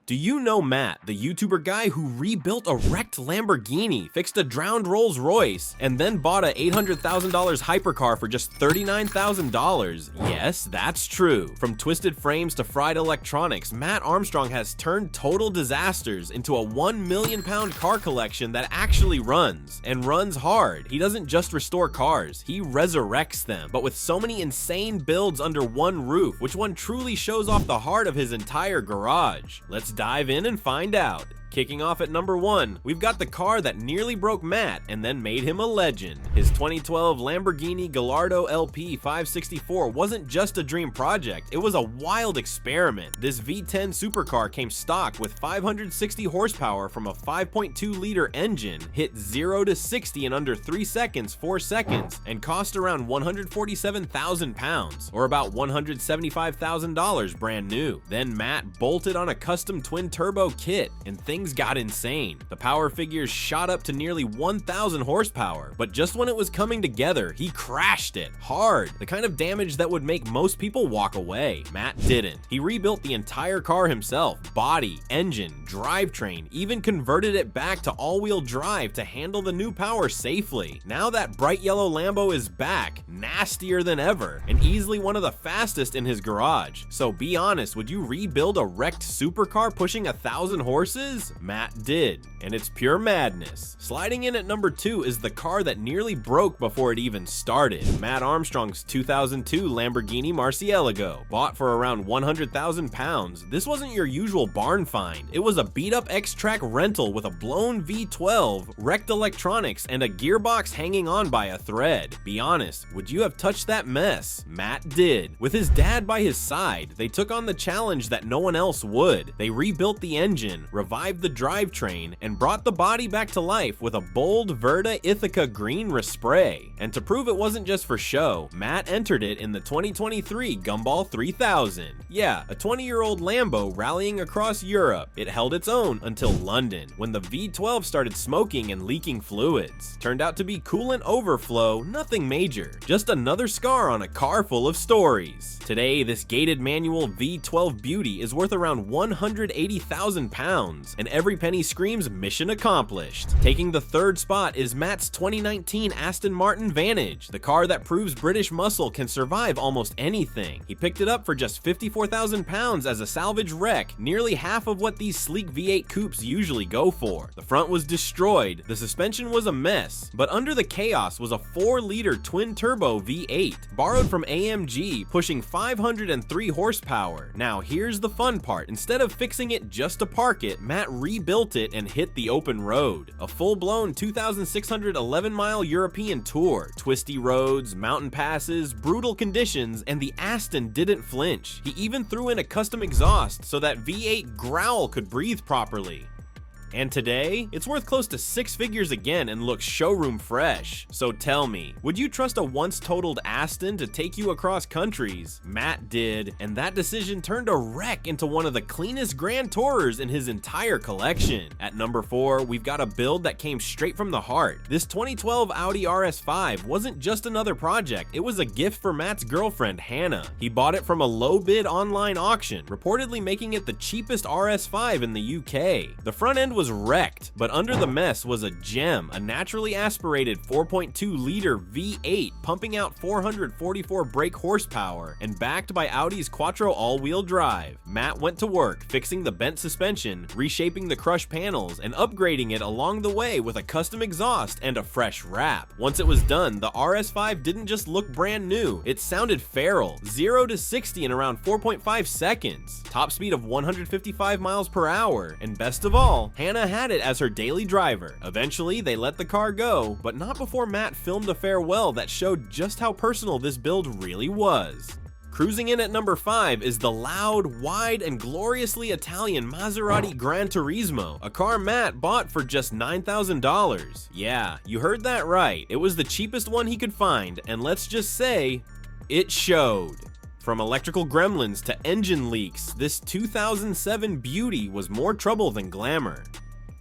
Do you know Matt, the YouTuber guy who rebuilt a wrecked Lamborghini, fixed a drowned Rolls-Royce, and then bought a $800,000 hypercar for just $39,000? Yes, that's true. From twisted frames to fried electronics, Matt Armstrong has turned total disasters into a 1 million pound car collection that actually runs, and runs hard. He doesn't just restore cars, he resurrects them. But with so many insane builds under one roof, which one truly shows off the heart of his entire garage? Let's dive in and find out. Kicking off at number 1, we've got the car that nearly broke Matt and then made him a legend. His 2012 Lamborghini Gallardo LP 564 wasn't just a dream project, it was a wild experiment. This V10 supercar came stock with 560 horsepower from a 5.2-liter engine, hit 0 to 60 in under 3 seconds, 4 seconds, and cost around 147,000 pounds, or about $175,000 brand new. Then Matt bolted on a custom twin-turbo kit, and things got insane. The power figures shot up to nearly 1,000 horsepower, but just when it was coming together, he crashed it hard, the kind of damage that would make most people walk away. Matt didn't. He rebuilt the entire car himself, body, engine, drivetrain, even converted it back to all-wheel drive to handle the new power safely. Now that bright yellow Lambo is back, nastier than ever, and easily one of the fastest in his garage. So be honest, would you rebuild a wrecked supercar pushing 1,000 horses? Matt did, and it's pure madness. Sliding in at number 2 is the car that nearly broke before it even started. Matt Armstrong's 2002 Lamborghini Murciélago, bought for around 100,000 pounds. This wasn't your usual barn find. It was a beat-up X-Track rental with a blown V12, wrecked electronics, and a gearbox hanging on by a thread. Be honest, would you have touched that mess? Matt did. With his dad by his side, they took on the challenge that no one else would. They rebuilt the engine, revived the drivetrain, and brought the body back to life with a bold Verda Ithaca green respray. And to prove it wasn't just for show, Matt entered it in the 2023 Gumball 3000. Yeah, a 20-year-old Lambo rallying across Europe. It held its own until London, when the V12 started smoking and leaking fluids. Turned out to be coolant overflow, nothing major, just another scar on a car full of stories. Today, this gated manual V12 beauty is worth around 180,000 pounds, and every penny screams mission accomplished. Taking the 3rd spot is Matt's 2019 Aston Martin Vantage, the car that proves British muscle can survive almost anything. He picked it up for just 54,000 pounds as a salvage wreck, nearly half of what these sleek V8 coupes usually go for. The front was destroyed, the suspension was a mess, but under the chaos was a 4-liter twin-turbo V8, borrowed from AMG, pushing 503 horsepower. Now here's the fun part. Instead of fixing it just to park it, Matt rebuilt it and hit the open road. A full-blown 2,611-mile European tour. Twisty roads, mountain passes, brutal conditions, and the Aston didn't flinch. He even threw in a custom exhaust so that V8 growl could breathe properly. And today, it's worth close to 6 figures again and looks showroom fresh. So tell me, would you trust a once totaled Aston to take you across countries? Matt did, and that decision turned a wreck into one of the cleanest Grand Tourers in his entire collection. At number 4, we've got a build that came straight from the heart. This 2012 Audi RS5 wasn't just another project, it was a gift for Matt's girlfriend, Hannah. He bought it from a low-bid online auction, reportedly making it the cheapest RS5 in the UK. The front end was wrecked, but under the mess was a gem, a naturally aspirated 4.2-liter V8 pumping out 444 brake horsepower and backed by Audi's Quattro all-wheel drive. Matt went to work fixing the bent suspension, reshaping the crushed panels, and upgrading it along the way with a custom exhaust and a fresh wrap. Once it was done, the RS5 didn't just look brand new, it sounded feral, 0 to 60 in around 4.5 seconds, top speed of 155 miles per hour, and best of all, Hannah had it as her daily driver. Eventually, they let the car go, but not before Matt filmed a farewell that showed just how personal this build really was. Cruising in at number 5 is the loud, wide, and gloriously Italian Maserati Gran Turismo, a car Matt bought for just $9,000. Yeah, you heard that right. It was the cheapest one he could find, and let's just say, it showed. From electrical gremlins to engine leaks, this 2007 beauty was more trouble than glamour.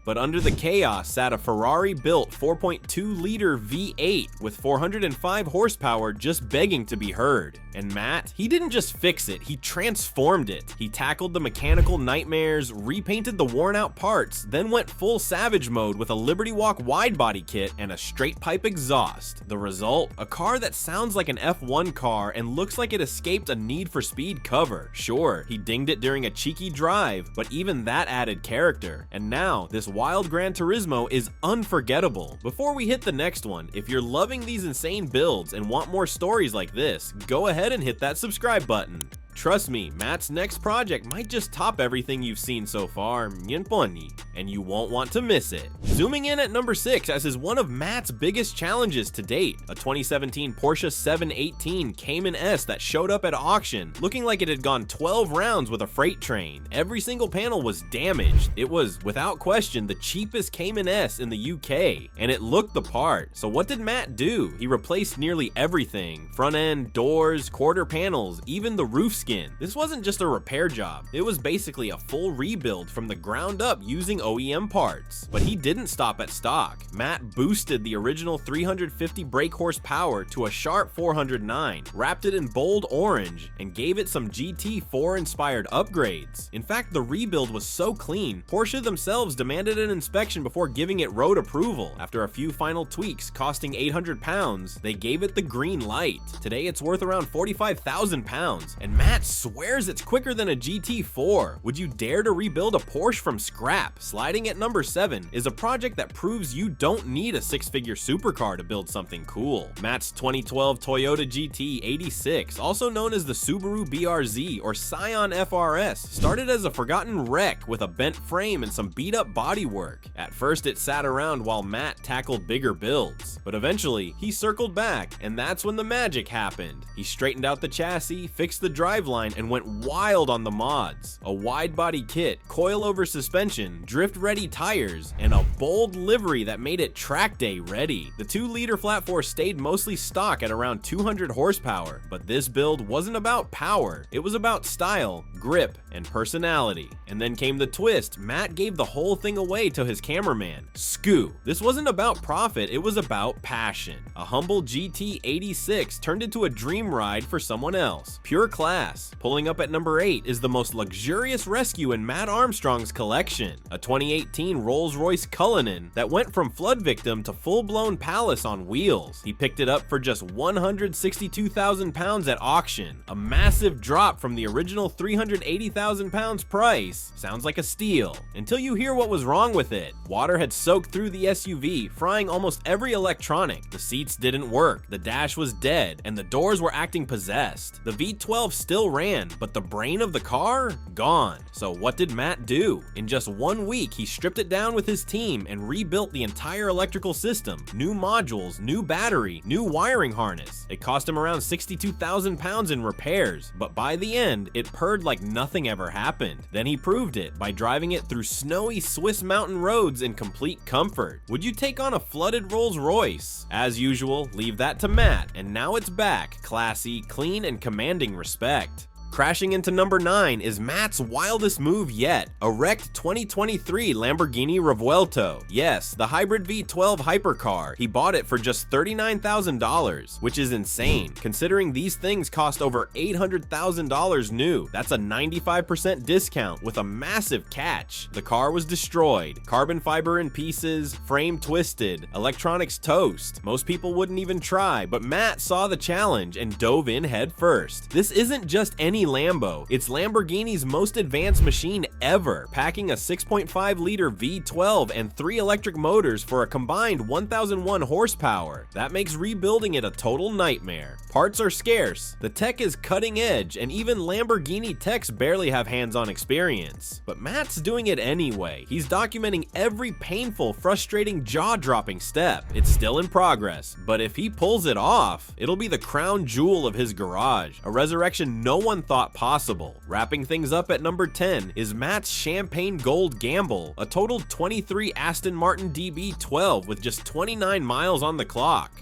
But under the chaos sat a Ferrari-built 4.2-liter V8 with 405 horsepower just begging to be heard. And Matt, he didn't just fix it, he transformed it. He tackled the mechanical nightmares, repainted the worn-out parts, then went full Savage mode with a Liberty Walk wide-body kit and a straight-pipe exhaust. The result? A car that sounds like an F1 car and looks like it escaped a Need for Speed cover. Sure, he dinged it during a cheeky drive, but even that added character. And now, this wild Gran Turismo is unforgettable. Before we hit the next one, if you're loving these insane builds and want more stories like this, go ahead and hit that subscribe button. Trust me, Matt's next project might just top everything you've seen so far, and you won't want to miss it. Zooming in at number 6 as is one of Matt's biggest challenges to date, a 2017 Porsche 718 Cayman S that showed up at auction, looking like it had gone 12 rounds with a freight train. Every single panel was damaged. It was, without question, the cheapest Cayman S in the UK, and it looked the part. So what did Matt do? He replaced nearly everything. Front end, doors, quarter panels, even the roof skin. This wasn't just a repair job, it was basically a full rebuild from the ground up using OEM parts. But he didn't stop at stock. Matt boosted the original 350 brake horsepower to a sharp 409, wrapped it in bold orange, and gave it some GT4 inspired upgrades. In fact, the rebuild was so clean, Porsche themselves demanded an inspection before giving it road approval. After a few final tweaks costing £800, they gave it the green light. Today it's worth around £45,000, and Matt swears it's quicker than a GT4. Would you dare to rebuild a Porsche from scrap? Sliding at number 7 is a project that proves you don't need a six-figure supercar to build something cool. Matt's 2012 Toyota GT86, also known as the Subaru BRZ or Scion FRS, started as a forgotten wreck with a bent frame and some beat-up bodywork. At first it sat around while Matt tackled bigger builds, but eventually he circled back, and that's when the magic happened. He straightened out the chassis, fixed the driveline, and went wild on the mods. A wide body kit, coil-over suspension, drift-ready tires, and a bold livery that made it track day ready. The 2-liter flat four stayed mostly stock at around 200 horsepower, but this build wasn't about power. It was about style, grip, and personality. And then came the twist. Matt gave the whole thing away to his cameraman, Scoo. This wasn't about profit, it was about passion. A humble GT86 turned into a dream ride for someone else. Pure class. Pulling up at number 8 is the most luxurious rescue in Matt Armstrong's collection, a 2018 Rolls-Royce Cullinan that went from flood victim to full-blown palace on wheels. He picked it up for just £162,000 at auction, a massive drop from the original £380,000 price. Sounds like a steal, until you hear what was wrong with it. Water had soaked through the SUV, frying almost every electronic. The seats didn't work, the dash was dead, and the doors were acting possessed. The V12 still ran, but the brain of the car? Gone. So what did Matt do? In just 1 week, he stripped it down with his team and rebuilt the entire electrical system. New modules, new battery, new wiring harness. It cost him around £62,000 in repairs, but by the end, it purred like nothing ever happened. Then he proved it by driving it through snowy Swiss mountain roads in complete comfort. Would you take on a flooded Rolls-Royce? As usual, leave that to Matt, and now it's back, classy, clean, and commanding respect. Crashing into number 9 is Matt's wildest move yet, a wrecked 2023 Lamborghini Revuelto. Yes, the hybrid V12 hypercar. He bought it for just $39,000, which is insane, considering these things cost over $800,000 new. That's a 95% discount with a massive catch. The car was destroyed, carbon fiber in pieces, frame twisted, electronics toast. Most people wouldn't even try, but Matt saw the challenge and dove in head first. This isn't just any Lambo, it's Lamborghini's most advanced machine ever, packing a 6.5-liter V12 and 3 electric motors for a combined 1001 horsepower. That makes rebuilding it a total nightmare. Parts are scarce, the tech is cutting edge, and even Lamborghini techs barely have hands-on experience. But Matt's doing it anyway. He's documenting every painful, frustrating, jaw-dropping step. It's still in progress, but if he pulls it off, it'll be the crown jewel of his garage, a resurrection no one thought possible. Wrapping things up at number 10 is Matt's champagne gold gamble, a total 23 Aston Martin DB12 with just 29 miles on the clock.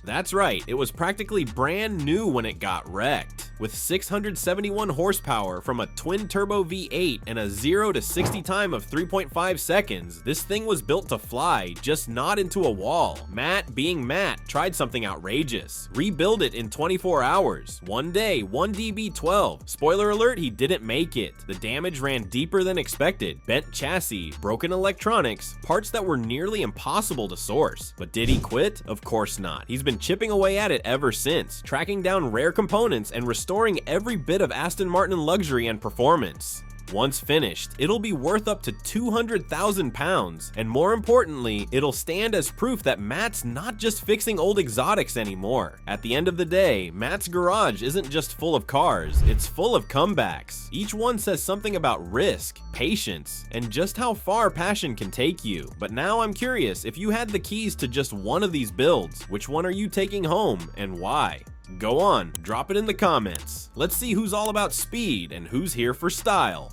That's right, it was practically brand new when it got wrecked. With 671 horsepower from a twin-turbo V8 and a 0 to 60 time of 3.5 seconds, this thing was built to fly, just not into a wall. Matt, being Matt, tried something outrageous. Rebuild it in 24 hours. One day, one DB12. Spoiler alert, he didn't make it. The damage ran deeper than expected. Bent chassis, broken electronics, parts that were nearly impossible to source. But did he quit? Of course not. He's been chipping away at it ever since, tracking down rare components and restoring every bit of Aston Martin luxury and performance. Once finished, it'll be worth up to £200,000, and more importantly, it'll stand as proof that Matt's not just fixing old exotics anymore. At the end of the day, Matt's garage isn't just full of cars, it's full of comebacks. Each one says something about risk, patience, and just how far passion can take you. But now I'm curious, if you had the keys to just one of these builds, which one are you taking home and why? Go on, drop it in the comments. Let's see who's all about speed and who's here for style.